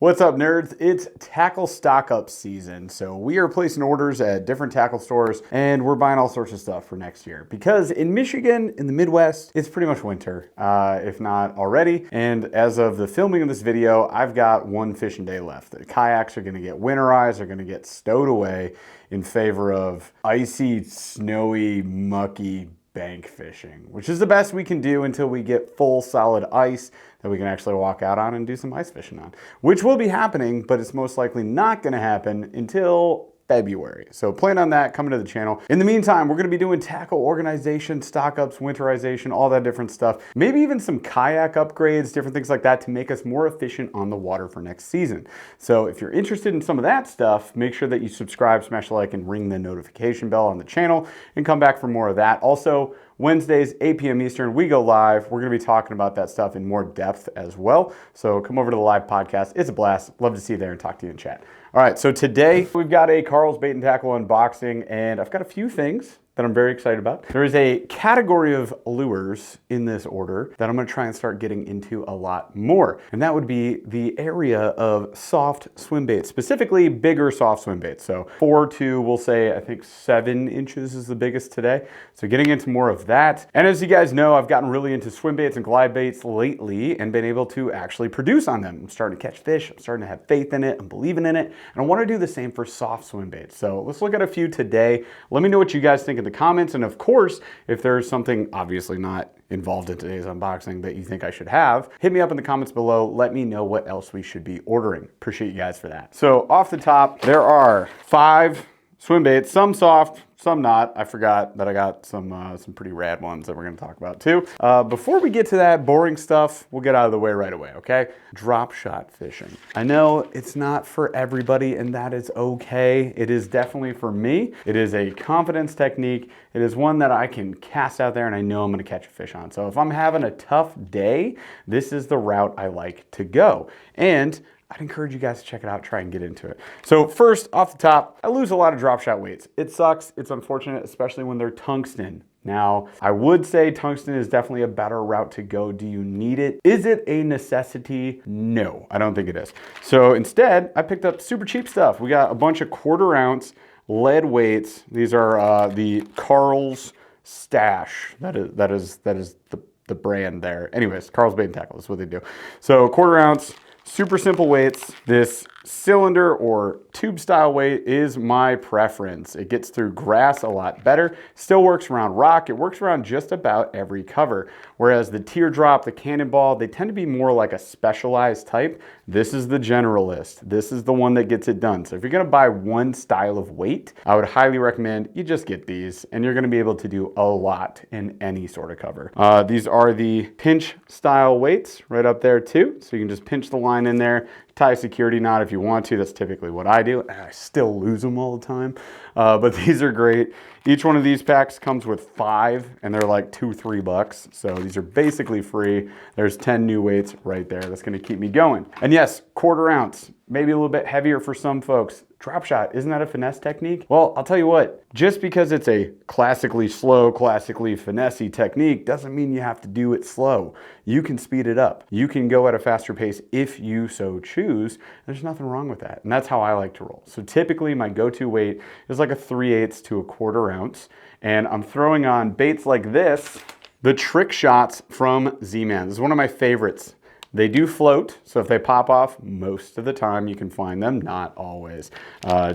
What's up, nerds? It's tackle stock up season. So we are placing orders at different tackle stores and we're buying all sorts of stuff for next year. Because in Michigan, in the Midwest, it's pretty much winter, if not already. And as of the filming of this video, I've got one fishing day left. The kayaks are gonna get winterized, they're gonna get stowed away in favor of icy, snowy, mucky bank fishing, which is the best we can do until we get full solid ice that we can actually walk out on and do some ice fishing on, which will be happening, but it's most likely not going to happen until February. So plan on that coming to the channel. In the meantime, we're going to be doing tackle organization, stock ups, winterization, all that different stuff. Maybe even some kayak upgrades, different things like that to make us more efficient on the water for next season. So if you're interested in some of that stuff, make sure that you subscribe, smash a like, and ring the notification bell on the channel and come back for more of that. Also, Wednesdays, 8 p.m. Eastern, we go live. We're going to be talking about that stuff in more depth as well. So come over to the live podcast. It's a blast. Love to see you there and talk to you in chat. All right, so today we've got a Carl's Bait and Tackle unboxing, and I've got a few things that I'm very excited about. There is a category of lures in this order that I'm gonna try and start getting into a lot more. And that would be the area of soft swim baits, specifically bigger soft swim baits. So 4 to, we'll say, I think 7 inches is the biggest today. So getting into more of that. And as you guys know, I've gotten really into swim baits and glide baits lately and been able to actually produce on them. I'm starting to catch fish, I'm starting to have faith in it, I'm believing in it. And I wanna do the same for soft swim baits. So let's look at a few today. Let me know what you guys think of the comments, and of course, if there's something obviously not involved in today's unboxing that you think I should have, hit me up in the comments below. Let me know what else we should be ordering. Appreciate you guys for that. So off the top, there are 5 swim baits, some soft, some not. I forgot that I got some pretty rad ones that we're gonna talk about too. Before we get to that boring stuff, we'll get out of the way right away, okay? Drop shot fishing. I know it's not for everybody, and that is okay. It is definitely for me. It is a confidence technique. It is one that I can cast out there and I know I'm gonna catch a fish on. So if I'm having a tough day, this is the route I like to go. And I'd encourage you guys to check it out, try and get into it. So first, off the top, I lose a lot of drop shot weights. It sucks, it's unfortunate, especially when they're tungsten. Now, I would say tungsten is definitely a better route to go. Do you need it? Is it a necessity? No, I don't think it is. So instead, I picked up super cheap stuff. We got a bunch of 1/4 ounce lead weights. These are the Carl's Stash. That is the brand there. Anyways, Carl's Bait and Tackle, that's what they do. So 1/4 ounce, super simple weights. This cylinder or tube style weight is my preference. It gets through grass a lot better. Still works around rock. It works around just about every cover. Whereas the teardrop, the cannonball, they tend to be more like a specialized type. This is the generalist. This is the one that gets it done. So if you're gonna buy one style of weight, I would highly recommend you just get these and you're gonna be able to do a lot in any sort of cover. These are the pinch style weights right up there too. So you can just pinch the line in there, tie a security knot if you want to. That's typically what I do. I still lose them all the time, but these are great. Each one of these packs comes with 5 and they're like $2-3. So these are basically free. There's 10 new weights right there. That's gonna keep me going. And yes, 1/4 ounce, maybe a little bit heavier for some folks. Drop shot, isn't that a finesse technique? Well, I'll tell you what, just because it's a classically slow, classically finessey technique doesn't mean you have to do it slow. You can speed it up. You can go at a faster pace if you so choose. There's nothing wrong with that. And that's how I like to roll. So typically my go-to weight is like a 3/8 to a 1/4 ounce. And I'm throwing on baits like this, the trick shots from Z-Man. This is one of my favorites. They do float, so if they pop off, most of the time you can find them, not always.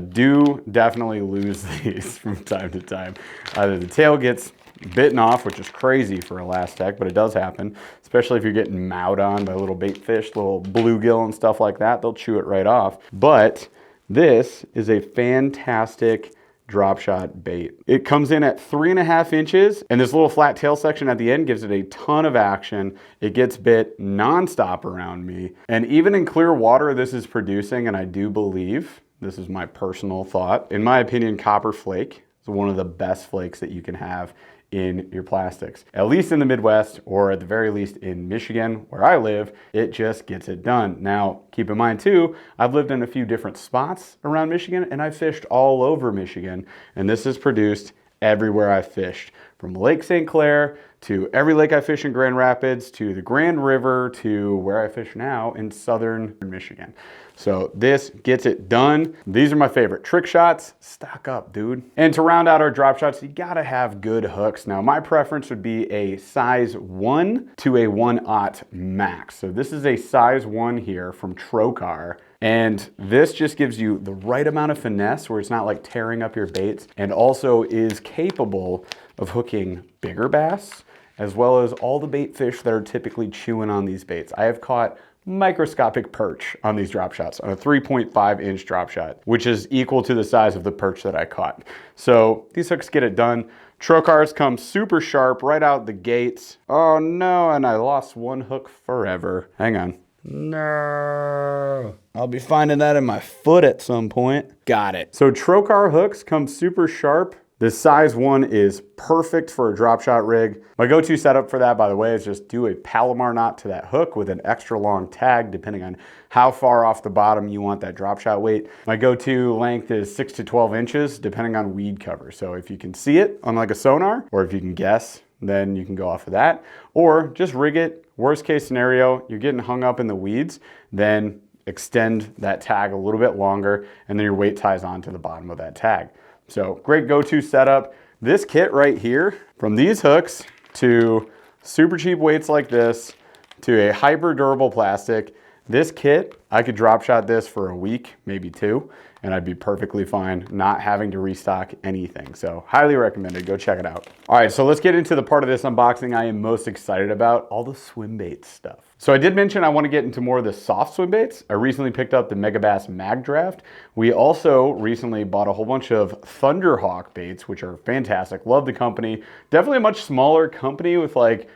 Do definitely lose these from time to time. Either the tail gets bitten off, which is crazy for a last tech, but it does happen, especially if you're getting mowed on by little bait fish, little bluegill and stuff like that. They'll chew it right off. But this is a fantastic drop shot bait. It comes in at 3.5 inches, and this little flat tail section at the end gives it a ton of action. It gets bit nonstop around me. And even in clear water, this is producing, and I do believe, this is my personal thought, in my opinion, copper flake is one of the best flakes that you can have in your plastics. At least in the Midwest, or at the very least in Michigan, where I live, it just gets it done. Now, keep in mind too, I've lived in a few different spots around Michigan and I've fished all over Michigan, and this is produced everywhere I've fished. From Lake St. Clair to every lake I fish in Grand Rapids, to the Grand River, to where I fish now in southern Michigan. So this gets it done. These are my favorite trick shots. Stock up, dude. And to round out our drop shots, you gotta have good hooks. Now my preference would be a size 1 to a 1/0 max. So this is a size 1 here from Trocar. And this just gives you the right amount of finesse where it's not like tearing up your baits, and also is capable of hooking bigger bass as well as all the bait fish that are typically chewing on these baits. I have caught microscopic perch on these drop shots on a 3.5-inch drop shot, which is equal to the size of the perch that I caught. So these hooks get it done. Trocars come super sharp right out the gates. Oh no, and I lost one hook forever. Hang on. No, I'll be finding that in my foot at some point. Got it. So Trocar hooks come super sharp. This size 1 is perfect for a drop shot rig. My go-to setup for that, by the way, is just do a Palomar knot to that hook with an extra long tag, depending on how far off the bottom you want that drop shot weight. My go-to length is 6 to 12 inches, depending on weed cover. So if you can see it on like a sonar, or if you can guess, then you can go off of that, or just rig it. Worst case scenario, you're getting hung up in the weeds, then extend that tag a little bit longer, and then your weight ties onto the bottom of that tag. So great go-to setup. This kit right here, from these hooks to super cheap weights like this to a hyper durable plastic, this kit, I could drop shot this for a week, maybe 2, and I'd be perfectly fine not having to restock anything. So highly recommended, go check it out. All right, so let's get into the part of this unboxing I am most excited about, all the swim bait stuff. So I did mention I want to get into more of the soft swim baits. I recently picked up the Megabass Mag Draft. We also recently bought a whole bunch of Thunderhawk baits, which are fantastic. Love the company. Definitely a much smaller company with like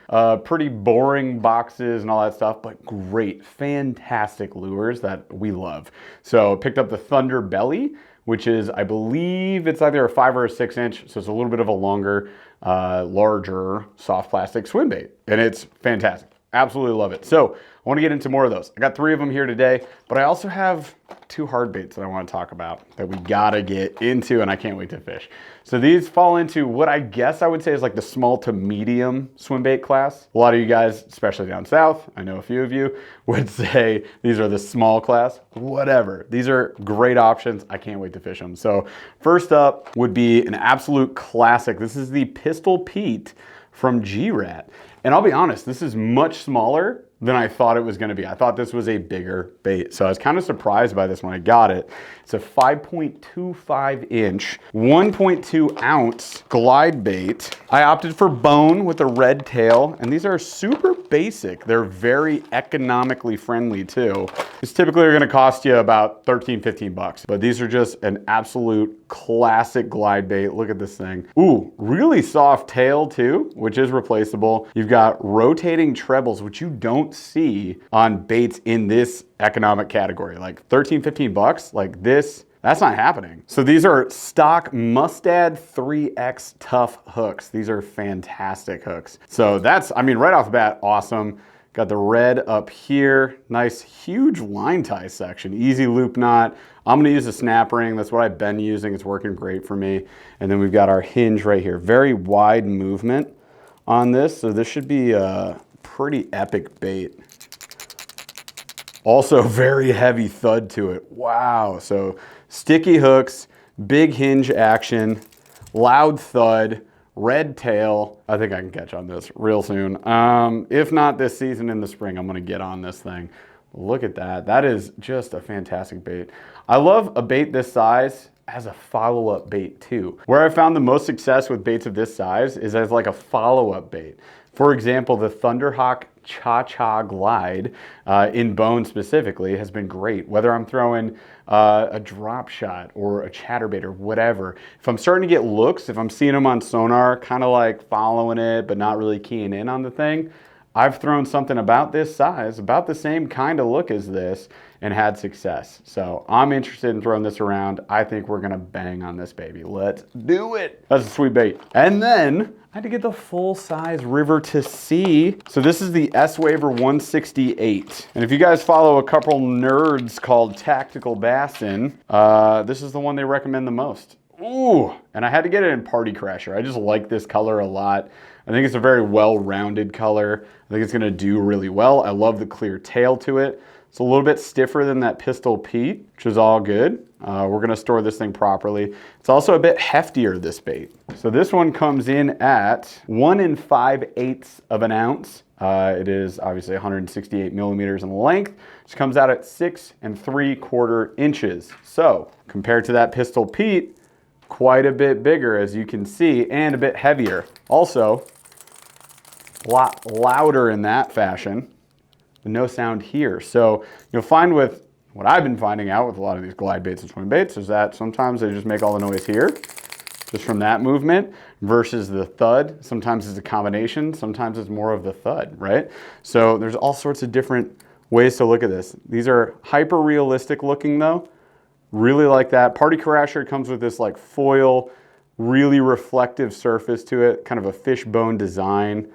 pretty boring boxes and all that stuff, but great, fantastic lures that we love. So picked up the Thunder Belly, which is, I believe it's either a 5 or a 6 inch. So it's a little bit of a longer, larger soft plastic swim bait, and it's fantastic. Absolutely love it. So I want to get into more of those. I got 3 of them here today, but I also have 2 hard baits that I want to talk about that we gotta get into, and I can't wait to fish. So these fall into what I guess I would say is like the small to medium swim bait class. A lot of you guys, especially down south, I know a few of you, would say these are the small class. Whatever. These are great options. I can't wait to fish them. So first up would be an absolute classic. This is the Pistol Pete from G-Rat. And I'll be honest, this is much smaller than I thought it was gonna be. I thought this was a bigger bait. So I was kind of surprised by this when I got it. It's a 5.25 inch, 1.2 ounce glide bait. I opted for bone with a red tail, and these are super basic. They're very economically friendly too. These typically are gonna cost you about 13, 15 bucks, but these are just an absolute classic glide bait. Look at this thing. Ooh, really soft tail too, which is replaceable. You've got rotating trebles, which you don't see on baits in this economic category. Like 13, 15 bucks, like this, that's not happening. So these are stock Mustad 3X tough hooks. These are fantastic hooks. So that's, I mean, right off the bat, awesome. Got the red up here, nice huge line tie section, easy loop knot. I'm gonna use a snap ring. That's what I've been using. It's working great for me. And then we've got our hinge right here. Very wide movement on this. So this should be a pretty epic bait. Also very heavy thud to it. Wow. So sticky hooks, big hinge action, loud thud, red tail. I think I can catch on this real soon. If not this season, in the spring, I'm gonna get on this thing. Look at that. That is just a fantastic bait. I love a bait this size as a follow-up bait too. Where I found the most success with baits of this size is as like a follow-up bait. For example, the Thunderhawk Cha-Cha Glide in bone specifically has been great. Whether I'm throwing a drop shot or a chatterbait or whatever, if I'm starting to get looks, if I'm seeing them on sonar, kind of like following it but not really keying in on the thing, I've thrown something about this size, about the same kind of look as this, and had success. So I'm interested in throwing this around. I think we're gonna bang on this baby. Let's do it. That's a sweet bait. And then I had to get the full-size River to Sea. So this is the S-Waver 168. And if you guys follow a couple nerds called Tactical Bassin, this is the one they recommend the most. Ooh, and I had to get it in Party Crasher. I just like this color a lot. I think it's a very well-rounded color. I think it's gonna do really well. I love the clear tail to it. It's a little bit stiffer than that Pistol Pete, which is all good. We're gonna store this thing properly. It's also a bit heftier, this bait. So this one comes in at 1 5/8 of an ounce. It is obviously 168 millimeters in length, which comes out at 6 3/4 inches. So compared to that Pistol Pete, quite a bit bigger, as you can see, and a bit heavier. Also, a lot louder in that fashion, but no sound here. So you'll find with what I've been finding out with a lot of these glide baits and swim baits is that sometimes they just make all the noise here, just from that movement, versus the thud. Sometimes it's a combination, sometimes it's more of the thud, right? So there's all sorts of different ways to look at this. These are hyper realistic looking though. Really like that. Party Crasher comes with this like foil, really reflective surface to it, kind of a fishbone design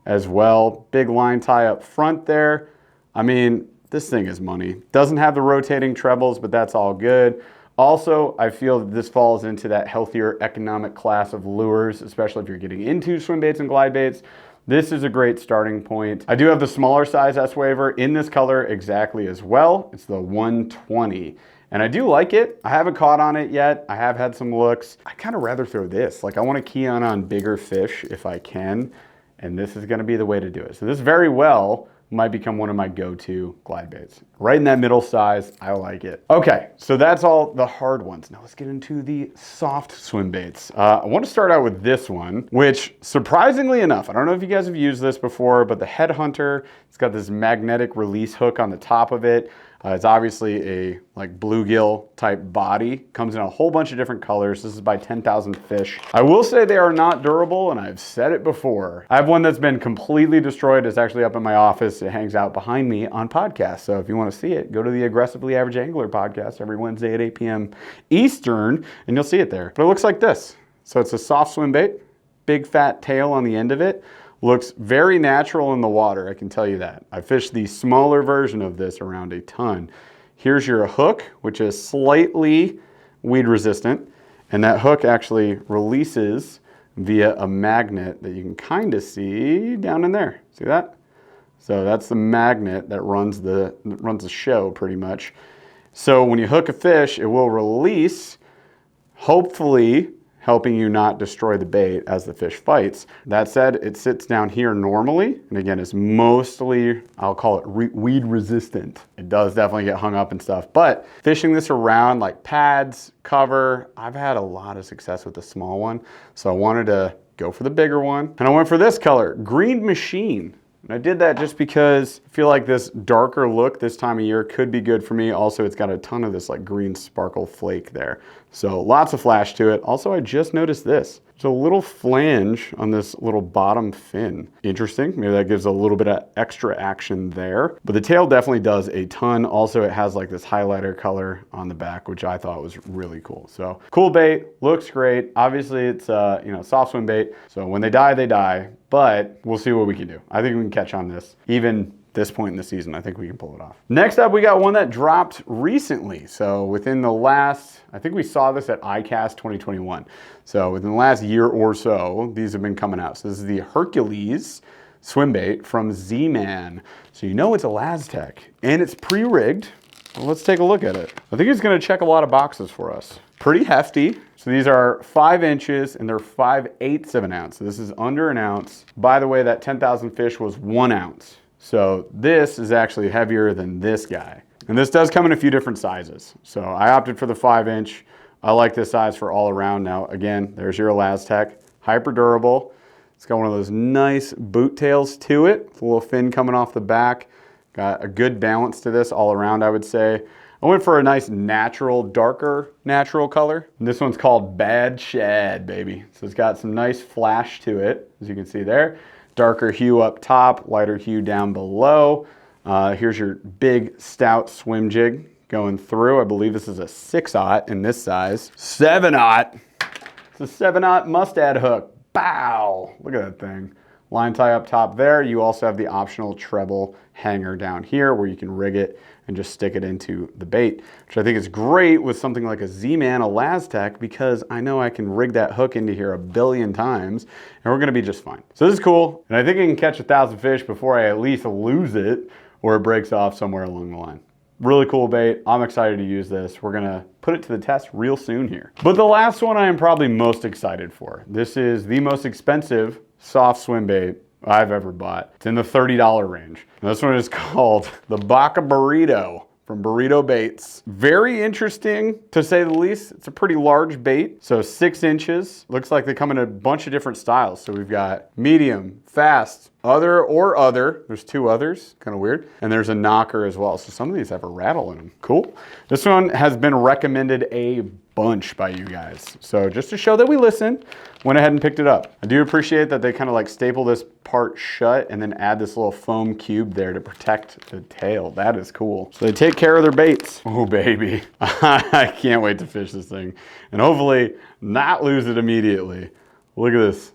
as well. Big line tie up front there. I mean, this thing is money. Doesn't have the rotating trebles, but that's all good. Also, I feel that this falls into that healthier economic class of lures, especially if you're getting into swim baits and glide baits. This is a great starting point. I do have the smaller size S-Waver in this color exactly as well. It's the 120. And I do like it. I haven't caught on it yet. I have had some looks. I kind of rather throw this. Like I want to key on bigger fish if I can. And this is going to be the way to do it. So this very well might become one of my go-to glide baits. Right in that middle size, I like it. Okay, so that's all the hard ones. Now let's get into the soft swim baits. I want to start out with this one, which surprisingly enough, I don't know if you guys have used this before, but the Headhunter, it's got this magnetic release hook on the top of it. It's obviously a like bluegill type body. Comes in a whole bunch of different colors. This is by 10,000 Fish. I will say they are not durable, and I've said it before. I have one that's been completely destroyed. It's actually up in my office. It hangs out behind me on podcasts. So if you want to see it, go to the Aggressively Average Angler podcast every Wednesday at 8 p.m. Eastern, and you'll see it there. But it looks like this. So it's a soft swim bait, big fat tail on the end of it. Looks very natural in the water, I can tell you that. I fished the smaller version of this around a ton. Here's your hook, which is slightly weed resistant, and that hook actually releases via a magnet that you can kind of see down in there. See that? So that's the magnet that runs the show pretty much. So when you hook a fish, it will release, hopefully helping you not destroy the bait as the fish fights. That said, it sits down here normally, and again, it's mostly, I'll call it weed resistant. It does definitely get hung up and stuff, but fishing this around like pads, cover, I've had a lot of success with the small one, so I wanted to go for the bigger one, and I went for this color, Green Machine. And I did that just because I feel like this darker look this time of year could be good for me. Also, it's got a ton of this like green sparkle flake there. So lots of flash to it. Also, I just noticed this. There's a little flange on this little bottom fin. Interesting. Maybe that gives a little bit of extra action there. But the tail definitely does a ton. Also, it has like this highlighter color on the back, which I thought was really cool. So cool bait, looks great. Obviously, it's soft swim bait. So when they die, they die. But we'll see what we can do. I think we can catch on this. Even this point in the season, I think we can pull it off. Next up, we got one that dropped recently. So within the last, I think we saw this at ICAST 2021. So within the last year or so, these have been coming out. So this is the Hercules swim bait from Z-Man. So you know it's a Laztec and it's pre-rigged. Well, let's take a look at it. I think it's gonna check a lot of boxes for us. Pretty hefty. So these are 5 inches and they're 5/8 of an ounce. So this is under an ounce. By the way, that 10,000 Fish was 1 ounce. So this is actually heavier than this guy. And this does come in a few different sizes. So I opted for the 5-inch. I like this size for all around. Now, again, there's your Laztec, hyper durable. It's got one of those nice boot tails to it, with a little fin coming off the back. Got a good balance to this all around, I would say. I went for a nice natural, darker natural color. And this one's called Bad Shad, baby. So it's got some nice flash to it, as you can see there. Darker hue up top, lighter hue down below. Here's your big, stout swim jig going through. I believe this is a 6/0 in this size. 7/0. It's a 7/0 mustad hook. Bow! Look at that thing. Line tie up top there. You also have the optional treble hanger down here where you can rig it and just stick it into the bait, which I think is great with something like a Z-Man, a Laztec, because I know I can rig that hook into here a billion times and we're gonna be just fine. So this is cool. And I think I can catch 1,000 fish before I at least lose it or it breaks off somewhere along the line. Really cool bait. I'm excited to use this. We're gonna put it to the test real soon here. But the last one I am probably most excited for. This is the most expensive soft swim bait I've ever bought. It's in the $30 range. And this one is called the Baka Burrito from Burrito Baits. Very interesting, to say the least. It's a pretty large bait, so 6 inches. Looks like they come in a bunch of different styles. So we've got medium, fast, other. There's 2 others, kind of weird. And there's a knocker as well. So some of these have a rattle in them. Cool. This one has been recommended a bunch by you guys. So just to show that we listen, went ahead and picked it up. I do appreciate that they kind of like staple this part shut and then add this little foam cube there to protect the tail. That is cool. So they take care of their baits. Oh baby, I can't wait to fish this thing and hopefully not lose it immediately. Look at this.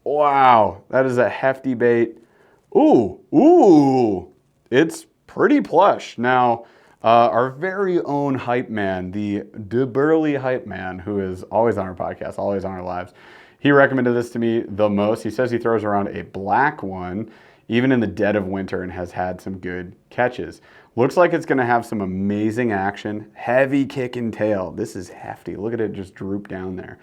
Wow, that is a hefty bait. Ooh, it's pretty plush. Now, our very own hype man, the Burly hype man, who is always on our podcast, always on our lives, he recommended this to me the most. He says he throws around a black one, even in the dead of winter, and has had some good catches. Looks like it's gonna have some amazing action, heavy kick and tail. This is hefty. Look at it just droop down there.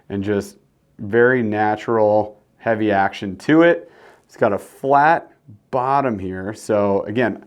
And just very natural, heavy action to it. It's got a flat bottom here. So again,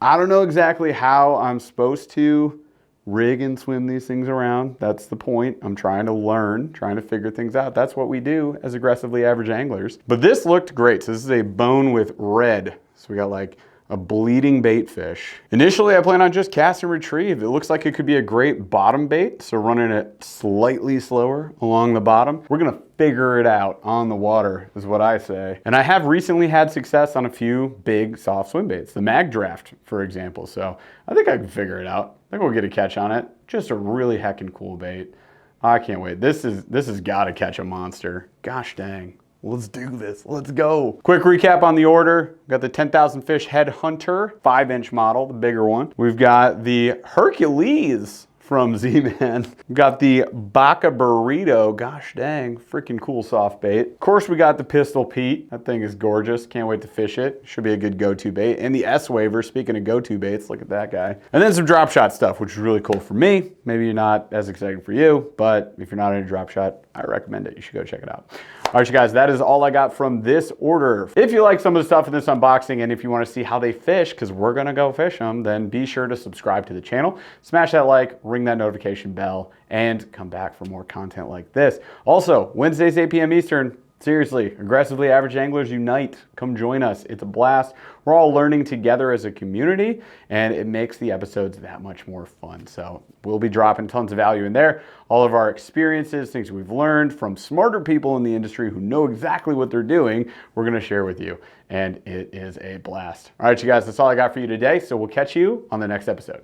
I don't know exactly how I'm supposed to rig and swim these things around. That's the point. I'm trying to learn, trying to figure things out. That's what we do as aggressively average anglers. But this looked great. So this is a bone with red. So we got like a bleeding bait fish. Initially, I plan on just cast and retrieve. It looks like it could be a great bottom bait, so running it slightly slower along the bottom. We're gonna figure it out on the water, is what I say. And I have recently had success on a few big soft swim baits, the mag draft, for example. So I think I can figure it out. I think we'll get a catch on it. Just a really heckin' cool bait. I can't wait. This has gotta catch a monster. Gosh dang. Let's do this. Let's go. Quick recap on the order. We've got the 10,000 fish head hunter, 5-inch model, the bigger one. We've got the Hercules from Z-Man. We've got the Baka Burrito. Gosh dang, freaking cool soft bait. Of course, we got the Pistol Pete. That thing is gorgeous. Can't wait to fish it. Should be a good go-to bait. And the S-Waver, speaking of go-to baits, look at that guy. And then some drop shot stuff, which is really cool for me. Maybe not as exciting for you, but if you're not into drop shot, I recommend it. You should go check it out. All right, you guys, that is all I got from this order. If you like some of the stuff in this unboxing and if you want to see how they fish, because we're going to go fish them, then be sure to subscribe to the channel, smash that like, ring that notification bell, and come back for more content like this. Also, Wednesdays, 8 p.m. Eastern, seriously, aggressively average anglers unite. Come join us. It's a blast. We're all learning together as a community, and it makes the episodes that much more fun. So we'll be dropping tons of value in there. All of our experiences, things we've learned from smarter people in the industry who know exactly what they're doing, we're going to share with you. And it is a blast. All right, you guys, that's all I got for you today. So we'll catch you on the next episode.